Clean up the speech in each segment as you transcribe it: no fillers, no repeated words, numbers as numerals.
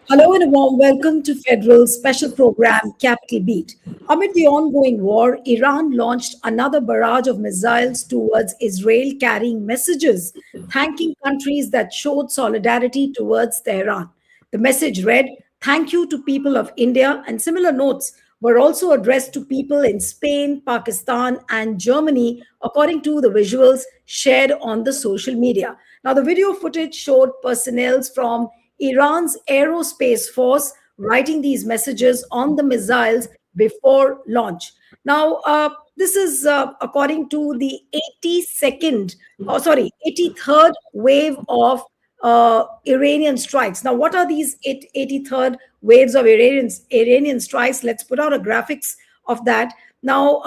Hello and a warm welcome to Federal's special program, Capital Beat. Amid the ongoing war, Iran launched another barrage of missiles towards Israel, carrying messages thanking countries that showed solidarity towards Tehran. The message read, "Thank you to people of India," and similar notes were also addressed to people in Spain, Pakistan, and Germany, according to the visuals shared on the social media. Now, the video footage showed personnel from Iran's aerospace force writing these messages on the missiles before launch. Now, this is according to the 83rd wave of Iranian strikes. Now, what are these 83rd waves of Iranian strikes? Let's put out a graphics of that. Now,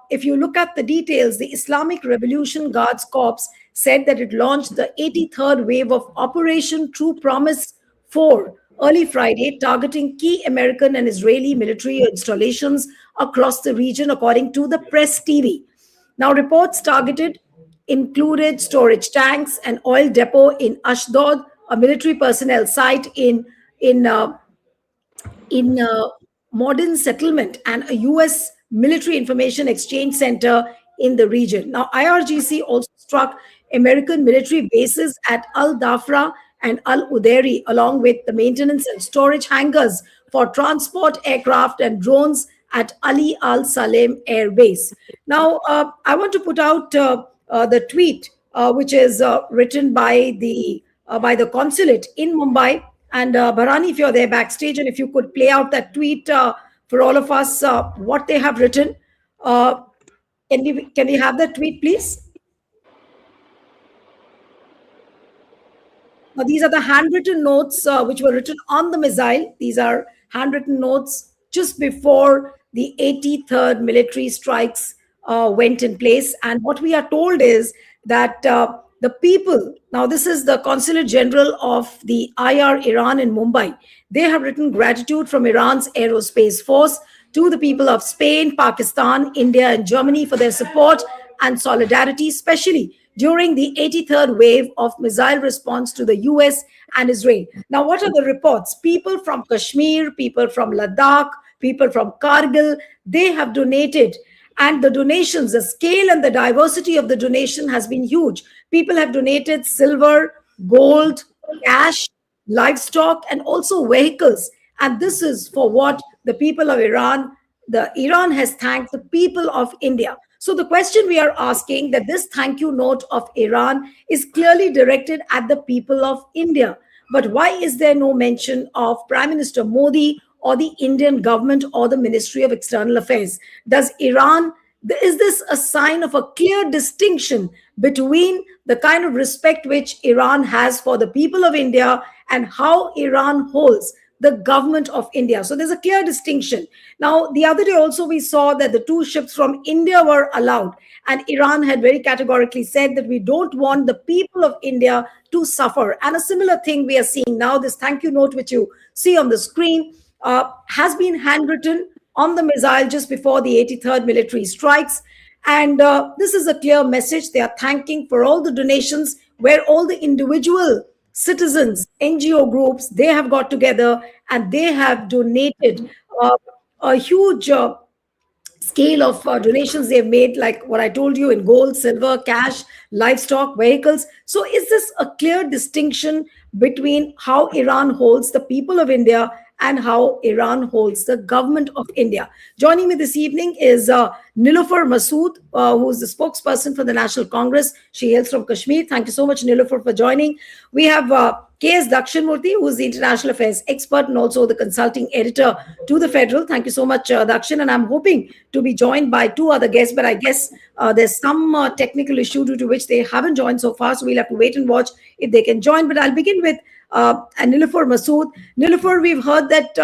if you look at the details, the Islamic Revolution Guards Corps said that it launched the 83rd wave of Operation True Promise 4 early Friday, targeting key American and Israeli military installations across the region, according to the press TV. Now, reports targeted included storage tanks, an oil depot in Ashdod, a military personnel site in in modern settlement, and a U.S. military information exchange center in the region. Now, IRGC also struck American military bases at Al Dafra and Al Udairi, along with the maintenance and storage hangars for transport aircraft and drones at Ali Al Salem Air Base. Now, I want to put out the tweet, which is written by the consulate in Mumbai. And Bharani, if you're there backstage, and if you could play out that tweet for all of us, what they have written. Uh, can we have that tweet, please? Now, these are the handwritten notes which were written on the missile. These are handwritten notes just before the 83rd military strikes went in place. And what we are told is that the people, now this is the Consulate General of the IR Iran in Mumbai, they have written gratitude from Iran's aerospace force to the people of Spain, Pakistan, India, and Germany for their support and solidarity, especially during the 83rd wave of missile response to the US and Israel. Now, what are the reports? People from Kashmir, people from Ladakh, people from Kargil, they have donated. And the donations, the scale and the diversity of the donation has been huge. People have donated silver, gold, cash, livestock, and also vehicles. And this is for what the people of Iran, the Iran has thanked the people of India. So the question we are asking, that this thank you note of Iran is clearly directed at the people of India. But why is there no mention of Prime Minister Modi or the Indian government or the Ministry of External Affairs? Does Iran, is this a sign of a clear distinction between the kind of respect which Iran has for the people of India and how Iran holds the government of India? So there's a clear distinction. Now, the other day also we saw that the two ships from India were allowed, and Iran had very categorically said that we don't want the people of India to suffer. And a similar thing we are seeing now. This thank you note, which you see on the screen, has been handwritten on the missile just before the 83rd military strikes. And this is a clear message. They are thanking for all the donations where all the individual citizens, NGO groups, they have got together and they have donated a huge scale of donations they've made, like what I told you, in gold, silver, cash, livestock, vehicles. So is this a clear distinction between how Iran holds the people of India and how Iran holds the government of India? Joining me this evening is Niloufar Masood, who is the spokesperson for the National Congress. She hails from Kashmir. Thank you so much, Niloufar, for joining. We have K.S. Dakshinmurthy, who is the international affairs expert and also the consulting editor to the Federal. Thank you so much, Dakshin. And I'm hoping to be joined by two other guests, but I guess there's some technical issue due to which they haven't joined so far. So we'll have to wait and watch if they can join. But I'll begin with Niloufar Masood. Niloufar, we've heard that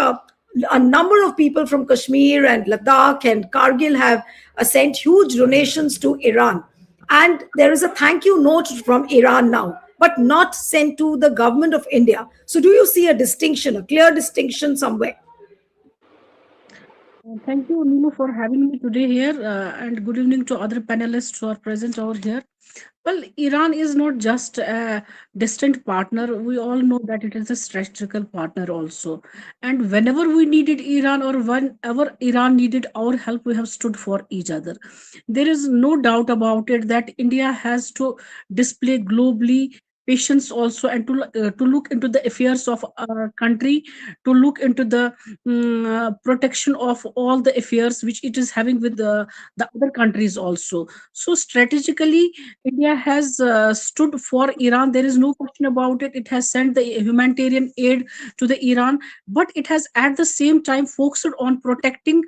a number of people from Kashmir and Ladakh and Kargil have sent huge donations to Iran. And there is a thank you note from Iran now, but not sent to the government of India. So do you see a distinction, a clear distinction somewhere? Thank you, Nilu, for having me today here, and good evening to other panelists who are present over here. Well, Iran is not just a distant partner. We all know that it is a strategical partner also. And whenever we needed Iran or whenever Iran needed our help, we have stood for each other. There is no doubt about it that India has to display globally patience also, and to look into the affairs of our country, to look into the protection of all the affairs which it is having with the other countries also. So strategically, India has stood for Iran. There is no question about it. It has sent the humanitarian aid to the Iran, but it has at the same time focused on protecting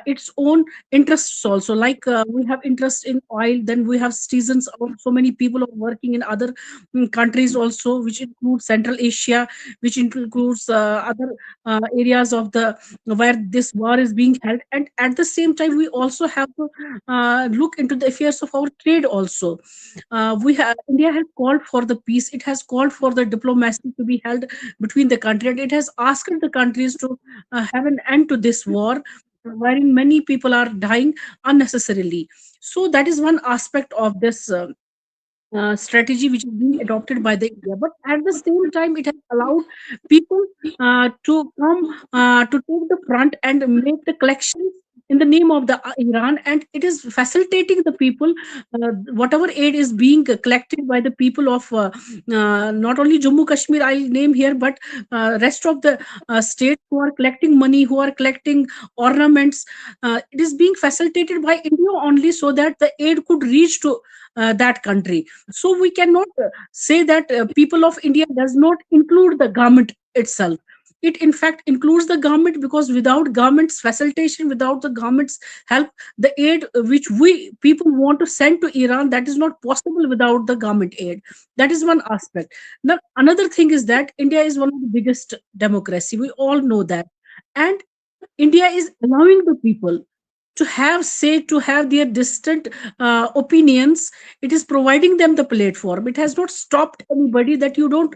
its own interests also. Like we have interest in oil, then we have citizens, or so many people are working in other countries also, which includes Central Asia, which includes other areas of the where this war is being held. And at the same time, we also have to look into the affairs of our trade also. We have India has called for the peace. It has called for the diplomacy to be held between the country, and it has asked the countries to have an end to this war, wherein many people are dying unnecessarily. So that is one aspect of this strategy which is being adopted by the India. But at the same time, it has allowed people to come to take the front and make the collections in the name of the Iran, and it is facilitating the people. Whatever aid is being collected by the people of not only Jammu Kashmir, I'll name here, but rest of the states who are collecting money, who are collecting ornaments. It is being facilitated by India only, so that the aid could reach to that country. So we cannot say that people of India does not include the government itself. It in fact includes the government, because without government's facilitation, without the government's help, the aid which we people want to send to Iran, that is not possible without the government aid. That is one aspect. Now another thing is that India is one of the biggest democracy, we all know that. And India is allowing the people to have say, to have their distant opinions. It is providing them the platform. It has not stopped anybody that you don't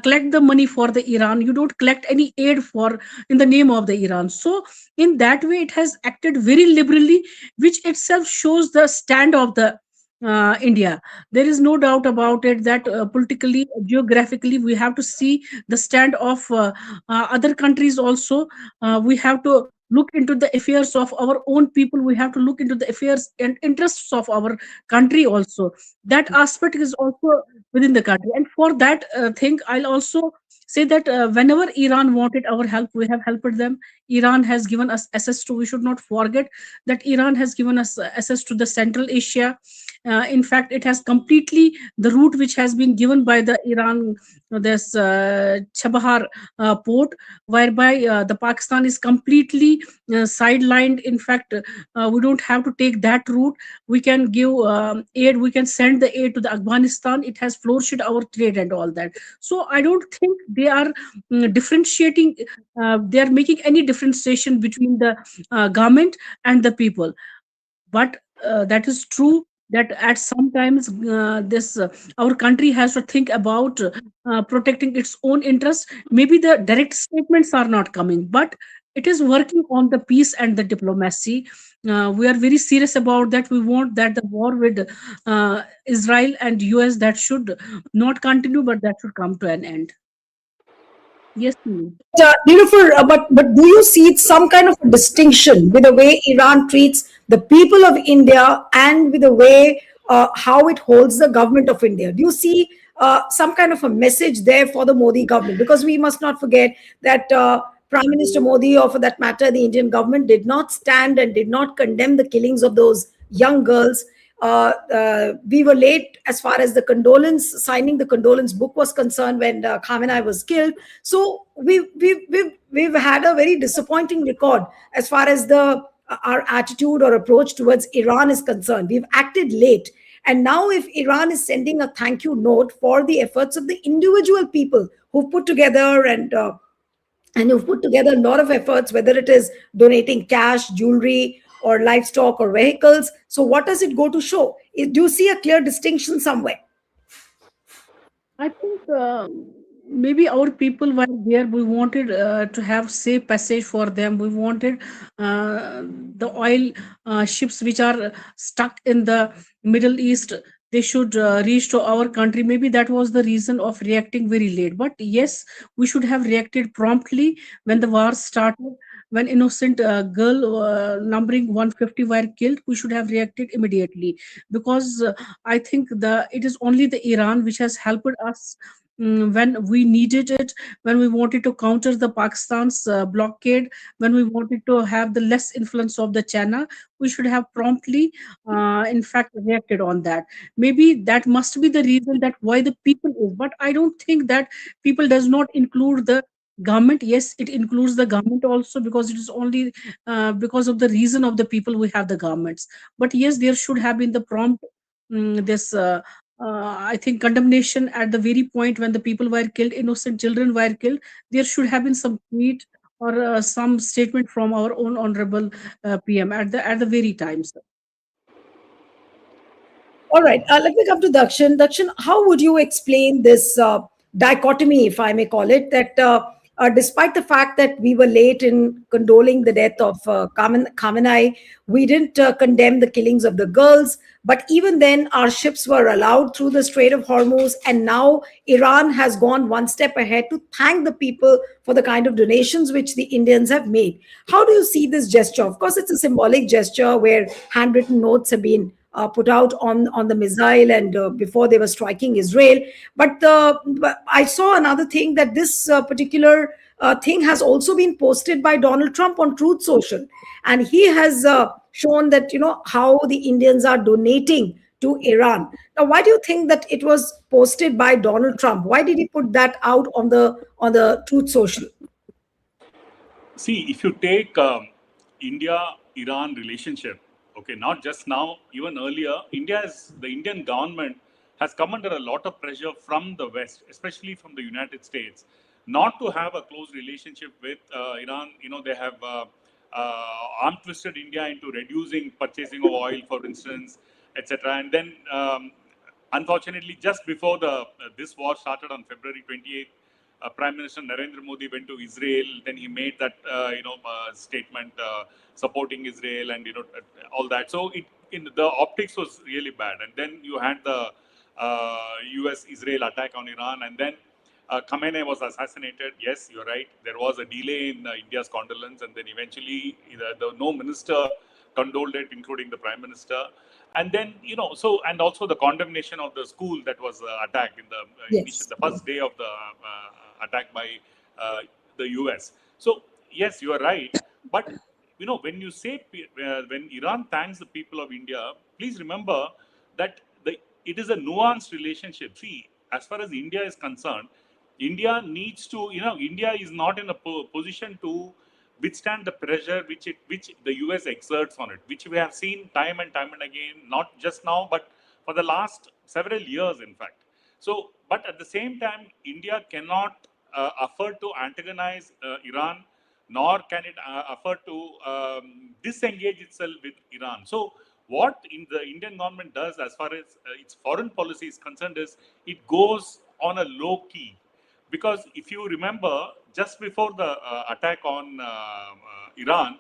collect the money for the Iran, you don't collect any aid for in the name of the Iran. So in that way, it has acted very liberally, which itself shows the stand of the India. There is no doubt about it that politically, geographically, we have to see the stand of other countries also. We have to look into the affairs of our own people. We have to look into the affairs and interests of our country also. That aspect is also within the country. And for that thing, I'll also say that whenever Iran wanted our help, we have helped them. Iran has given us access to, we should not forget that Iran has given us access to the Central Asia. In fact, it has completely the route which has been given by the Iran, this Chabahar port, whereby the Pakistan is completely sidelined. In fact, we don't have to take that route. We can give aid. We can send the aid to the Afghanistan. It has flourished our trade and all that. So I don't think they are differentiating. They are making any differentiation between the government and the people. But that is true that at sometimes this our country has to think about protecting its own interests. Maybe the direct statements are not coming, but it is working on the peace and the diplomacy. We are very serious about that. We want that the war with Israel and US, that should not continue, but that should come to an end. Yes, Neetu. Nilofer, but do you see it's some kind of a distinction with the way Iran treats the people of India and with the way how it holds the government of India? Do you see some kind of a message there for the Modi government? Because we must not forget that Prime Minister Modi, or for that matter, the Indian government, did not stand and did not condemn the killings of those young girls. We were late as far as the condolence signing the condolence book was concerned when Khamenei was killed. So we've had a very disappointing record as far as the our attitude or approach towards Iran is concerned. We've acted late. And now, if Iran is sending a thank you note for the efforts of the individual people who put together and you've put together a lot of efforts, whether it is donating cash, jewelry, or livestock or vehicles. So, what does it go to show? Do you see a clear distinction somewhere? I think. maybe our people were there. We wanted to have safe passage for them. We wanted the oil ships which are stuck in the Middle East, they should reach to our country. Maybe that was the reason of reacting very late, but yes, we should have reacted promptly when the war started. When innocent girl numbering 150 were killed, we should have reacted immediately, because I think it is only the Iran which has helped us when we needed it, when we wanted to counter the Pakistan's blockade, when we wanted to have the less influence of the China, we should have promptly, in fact, reacted on that. Maybe that must be the reason that why the people is. But I don't think that people does not include the government. Yes, it includes the government also, because it is only because of the reason of the people we have the governments. But yes, there should have been the prompt this. I think condemnation at the very point when the people were killed, innocent children were killed. There should have been some tweet or some statement from our own honorable PM at the very time, sir. All right, let me come to Dakshin. Dakshin, how would you explain this dichotomy, if I may call it, that despite the fact that we were late in condoling the death of Khamenei, we didn't condemn the killings of the girls, but even then, our ships were allowed through the Strait of Hormuz, and now Iran has gone one step ahead to thank the people for the kind of donations which the Indians have made. How do you see this gesture? Of course, it's a symbolic gesture where handwritten notes have been put out on the missile and before they were striking Israel. But I saw another thing, that this particular thing has also been posted by Donald Trump on Truth Social, and he has shown that how the Indians are donating to Iran. Now, why do you think that it was posted by Donald Trump? Why did he put that out on the Truth Social? See, if you take India-Iran relationship, okay, not just now, even earlier, the Indian government has come under a lot of pressure from the West, especially from the United States, not to have a close relationship with Iran. They have arm twisted India into reducing purchasing of oil, for instance, etc. And then, unfortunately, just before this war started on February 28th, Prime Minister Narendra Modi went to Israel. Then he made that statement supporting Israel and all that. So the optics was really bad. And then you had the U.S.-Israel attack on Iran, and then Khamenei was assassinated. Yes, you're right. There was a delay in India's condolence, and then eventually no minister condoled it, including the Prime Minister. And then so, and also the condemnation of the school that was attacked in the initial, Yes. the first day of the attack by the US. So yes, you are right. But when you say when Iran thanks the people of India, please remember that it is a nuanced relationship. See, as far as India is concerned, India needs to, India is not in a position to withstand the pressure which the US exerts on it, which we have seen time and again, not just now, but for the last several years, in fact. So, but at the same time, India cannot afford to antagonize Iran, nor can it afford to disengage itself with Iran. So, what the Indian government does as far as its foreign policy is concerned is it goes on a low key. Because if you remember, just before the attack on Iran,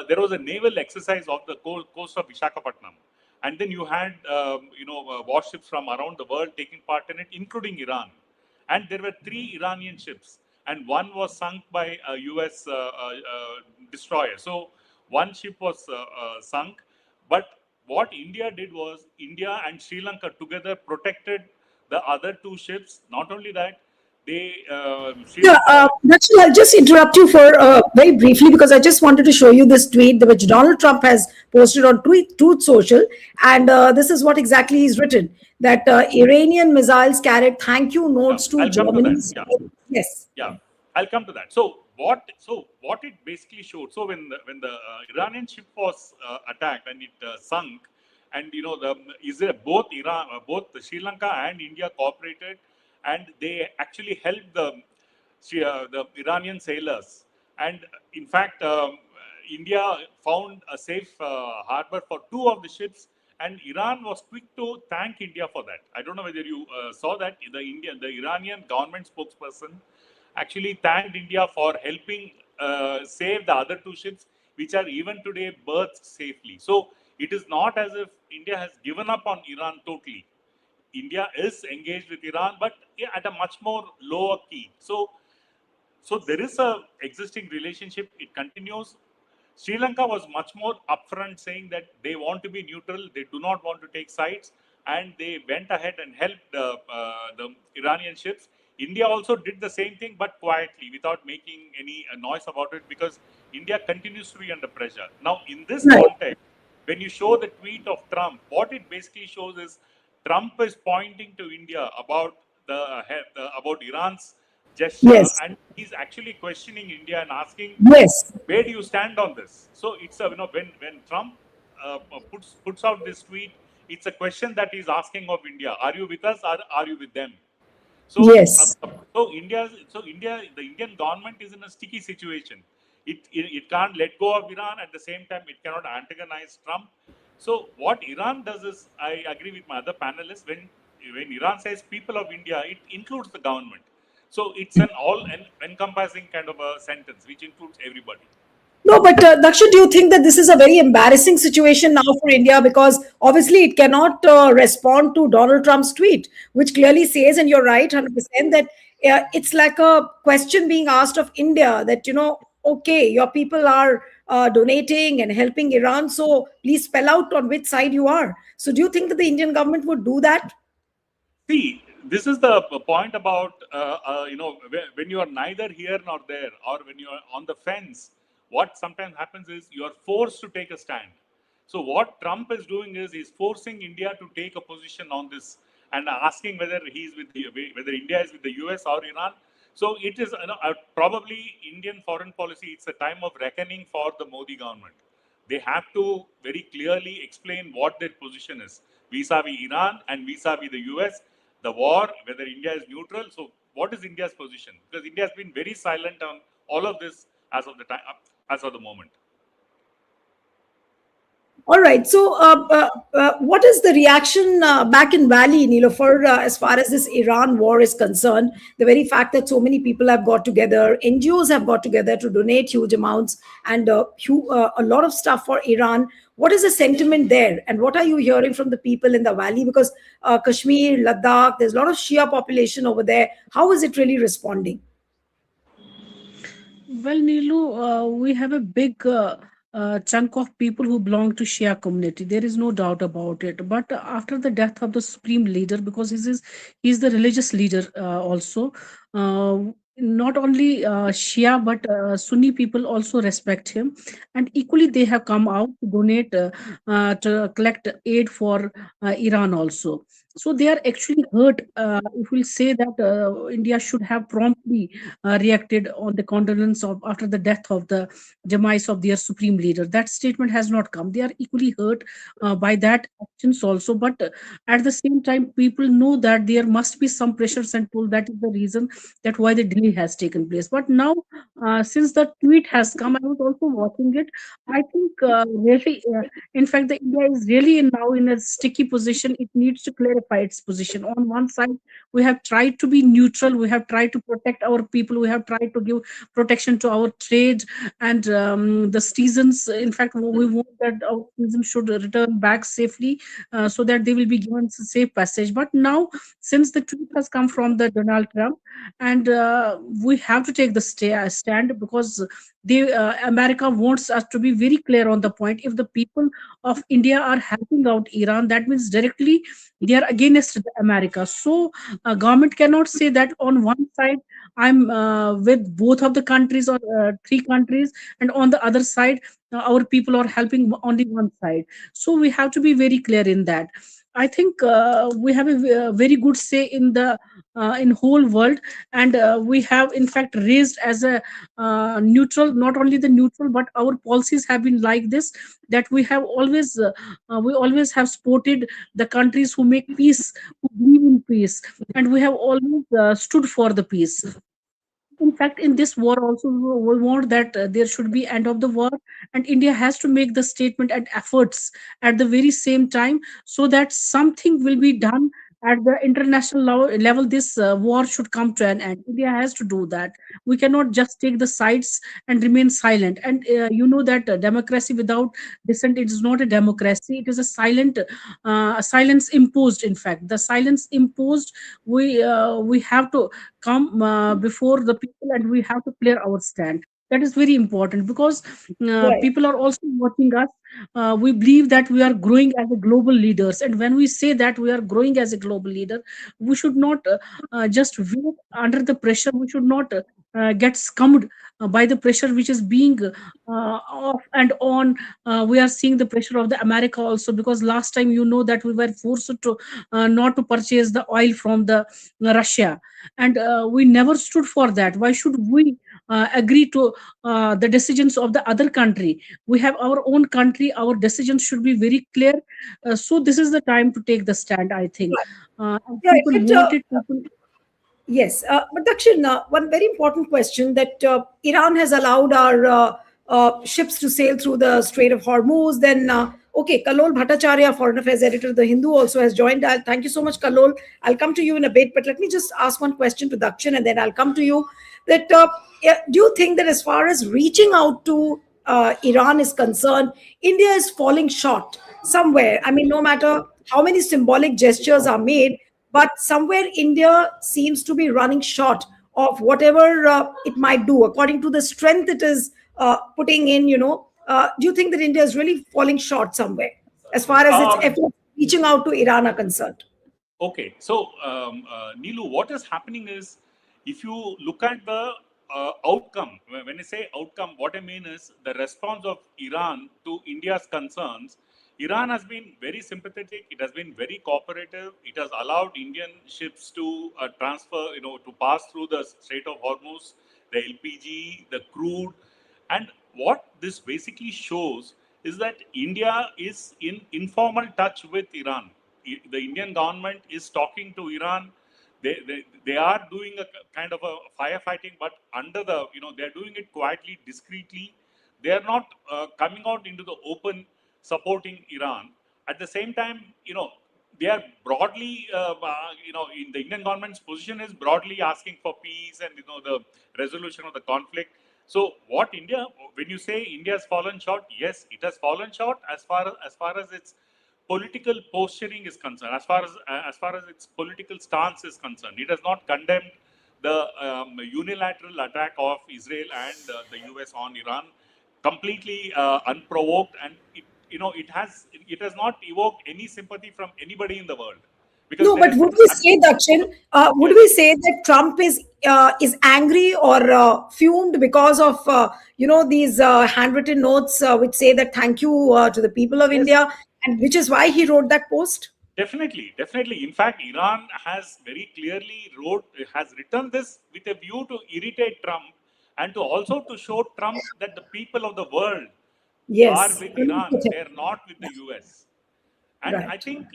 there was a naval exercise off the coast of Visakhapatnam, and then you had warships from around the world taking part in it, including Iran. And there were 3 Iranian ships, and one was sunk by a U.S. Destroyer. So one ship was sunk, but what India did was India and Sri Lanka together protected the other 2 ships. Not only that, Sri Yeah, Lanka. Nachal, I'll just interrupt you for very briefly, because I just wanted to show you this tweet which Donald Trump has posted on Truth Social, and this is what exactly he's written: that Iranian missiles carried thank you Yeah, notes to I'll come to that. Germany's. Yeah. Yes. Yeah, I'll come to that. So what it basically showed. So when the Iranian ship was attacked and it sunk, and the Israel, both the Sri Lanka and India cooperated, and they actually helped the Iranian sailors. And in fact, India found a safe harbor for 2 of the ships, and Iran was quick to thank India for that. I don't know whether you saw that the Iranian government spokesperson actually thanked India for helping save the other two ships, which are even today berthed safely. So it is not as if India has given up on Iran totally. India is engaged with Iran, but yeah, at a much more lower key. So there is a existing relationship. It continues. Sri Lanka was much more upfront, saying that they want to be neutral. They do not want to take sides, and they went ahead and helped the Iranian ships. India also did the same thing, but quietly, without making any noise about it, because India continues to be under pressure. Now, in this Right. context, when you show the tweet of Trump, what it basically shows is Trump is pointing to India about about Iran's gesture, Yes. and he's actually questioning India and asking, Yes. where do you stand on this? So it's a, when Trump puts out this tweet, it's a question that he's asking of India: Are you with us? Or are you with them? So, Yes. The Indian government is in a sticky situation. It can't let go of Iran. At the same time, it cannot antagonize Trump. So what Iran does is, I agree with my other panelists, when Iran says people of India, it includes the government. So it's an all encompassing kind of a sentence which includes everybody. No, but Daksha, do you think that this is a very embarrassing situation now for India? Because obviously it cannot respond to Donald Trump's tweet, which clearly says, and you're right, 100%, that it's like a question being asked of India that, okay, your people are donating and helping Iran, so please spell out on which side you are. So do you think that the Indian government would do that? See, this is the point about when you are neither here nor there, or when you are on the fence. What sometimes happens is you are forced to take a stand. So what Trump is doing is he's forcing India to take a position on this and asking whether India is with the US or Iran. So it is probably Indian foreign policy. It's a time of reckoning for the Modi government. They have to very clearly explain what their position is vis-a-vis Iran and vis-a-vis the US, the war, whether India is neutral. So what is India's position? Because India has been very silent on all of this as of the time, as of the moment. All right. So, what is the reaction back in Valley, Nilofer, as far as this Iran war is concerned? The very fact that so many people have got together, NGOs have got together to donate huge amounts and a lot of stuff for Iran. What is the sentiment there? And what are you hearing from the people in the Valley? Because Kashmir, Ladakh, there's a lot of Shia population over there. How is it really responding? Well, Nilu, we have a big chunk of people who belong to Shia community. There is no doubt about it. But after the death of the supreme leader, because he's the religious leader also. Not only Shia but Sunni people also respect him, and equally they have come out to donate to collect aid for Iran also. So they are actually hurt. If we say that India should have promptly reacted on the condolence of after the death of the demise of their supreme leader. That statement has not come. They are equally hurt by that actions also. But at the same time, people know that there must be some pressures and pull. That is the reason that why the delay has taken place. But now, since the tweet has come, I was also watching it. I think really, in fact, the India is really now in a sticky position. It needs to clarify its position. On one side, we have tried to be neutral, we have tried to protect our people, we have tried to give protection to our trade and the citizens. In fact, we want that our citizens should return back safely, so that they will be given safe passage. But now, since the tweet has come from the Donald Trump, and we have to take the stand, because America wants us to be very clear on the point. If the people of India are helping out Iran, that means directly they are against the America. So government cannot say that on one side I'm with both of the countries, or three countries, and on the other side our people are helping only one side. So we have to be very clear in that. I think we have a very good say in the in whole world, and we have in fact raised as a neutral, not only the neutral, but our policies have been like this, that we always have supported the countries who make peace, who believe in peace, and we have always stood for the peace. In fact, in this war also, we want that there should be end of the war, and India has to make the statement and efforts at the very same time, so that something will be done at the international level. This war should come to an end. India has to do that. We cannot just take the sides and remain silent. And you know that democracy without dissent, it is not a democracy. It is a silence imposed. In fact, the silence imposed, we have to come before the people, and we have to clear our stand. That is very important, because Right. people are also watching us. We believe that we are growing as a global leaders, and when we say that we are growing as a global leader, we should not just wait under the pressure. We should not get scummed by the pressure which is being off and on. We are seeing the pressure of the America also, because last time, you know, that we were forced to not to purchase the oil from the Russia, and we never stood for that. Why should we agree to the decisions of the other country? We have our own country. Our decisions should be very clear. So this is the time to take the stand, I think. And Right. people But want it. People, yes, but Dakshin, one very important question that Iran has allowed our ships to sail through the Strait of Hormuz. Then, okay, Kalol Bhattacharya, Foreign Affairs Editor of The Hindu, also has joined. Thank you so much, Kalol. I'll come to you in a bit, but let me just ask one question to Dakshin, and then I'll come to you. That yeah, do you think that as far as reaching out to Iran is concerned, India is falling short somewhere? I mean, no matter how many symbolic gestures are made, but somewhere India seems to be running short of whatever it might do according to the strength it is putting in. Do you think that India is really falling short somewhere as far as its Um, efforts reaching out to Iran are concerned? Okay, so Neelu, what is happening is, if you look at the outcome, when I say outcome, what I mean is the response of Iran to India's concerns. Iran has been very sympathetic. It has been very cooperative. It has allowed Indian ships to transfer, to pass through the Strait of Hormuz, the LPG, the crude, and what this basically shows is that India is in informal touch with Iran. The Indian government is talking to Iran. They are doing a kind of a firefighting, but under the, they're doing it quietly, discreetly. They are not coming out into the open supporting Iran. At the same time, they are broadly, in the Indian government's position is broadly asking for peace and, the resolution of the conflict. So what India, when you say India has fallen short, yes, it has fallen short as far as its political posturing is concerned, as far as its political stance is concerned. It has not condemned the unilateral attack of Israel and the US on Iran completely unprovoked, and it has not evoked any sympathy from anybody in the world, because No, there but is would we say, absolutely Dakshin, would yes. we say that Trump is angry or fumed because of these handwritten notes which say that thank you to the people of Yes, India, and which is why he wrote that post? definitely, definitely. In fact, Iran has very clearly has written this with a view to irritate Trump, and to also to show Trump that the people of the world are Yes, with Iran. communicative. They are not with the US. And I Right. think,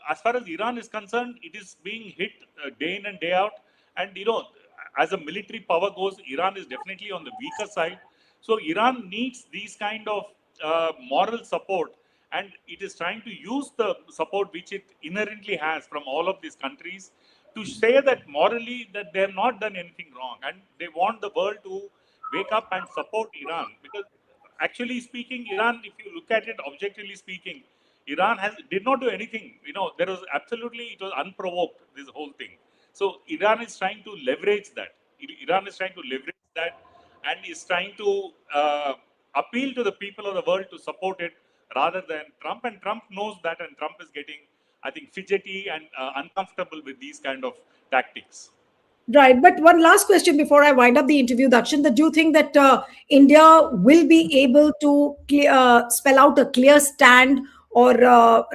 as far as Iran is concerned, it is being hit day in and day out. And, as a military power goes, Iran is definitely on the weaker side. So Iran needs these kind of moral support. And it is trying to use the support which it inherently has from all of these countries to say that morally that they have not done anything wrong. And they want the world to wake up and support Iran. Because actually speaking, Iran, if you look at it objectively speaking, Iran did not do anything. There was absolutely, it was unprovoked, this whole thing. So Iran is trying to leverage that. Iran is trying to leverage that, and is trying to appeal to the people of the world to support it rather than Trump. And Trump knows that, and Trump is getting, I think, fidgety and uncomfortable with these kind of tactics. Right. But one last question before I wind up the interview, Dakshin, that do you think that India will be able to spell out a clear stand, or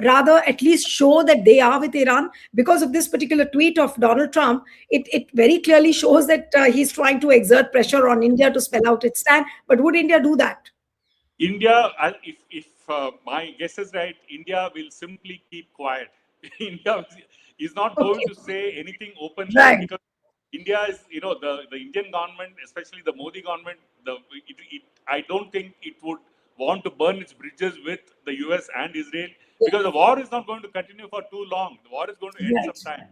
rather at least show that they are with Iran? Because of this particular tweet of Donald Trump, it very clearly shows that he's trying to exert pressure on India to spell out its stand. But would India do that? India, if my guess is right, India will simply keep quiet. India is not going Okay. to say anything openly, Right. because India is, the Indian government, especially the Modi government, I don't think it would want to burn its bridges with the US and Israel, because the war is not going to continue for too long. The war is going to end Right. sometime.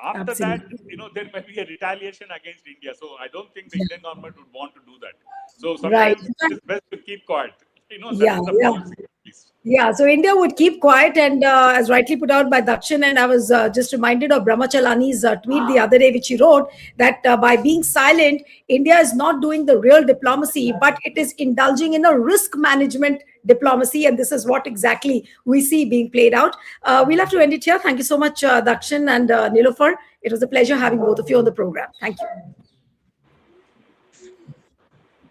After that, Absolutely. there may be a retaliation against India. So I don't think the Indian government would want to do that. So Right. sometimes it is best to keep quiet. That Yeah, is the yeah. policy, at least. Yeah, so India would keep quiet, and as rightly put out by Dakshin, and I was just reminded of Brahmachalani's tweet the other day, which he wrote that by being silent, India is not doing the real diplomacy, but it is indulging in a risk management diplomacy, and this is what exactly we see being played out. We'll have to end it here. Thank you so much, Dakshin and Nilofer. It was a pleasure having both of you on the program. Thank you.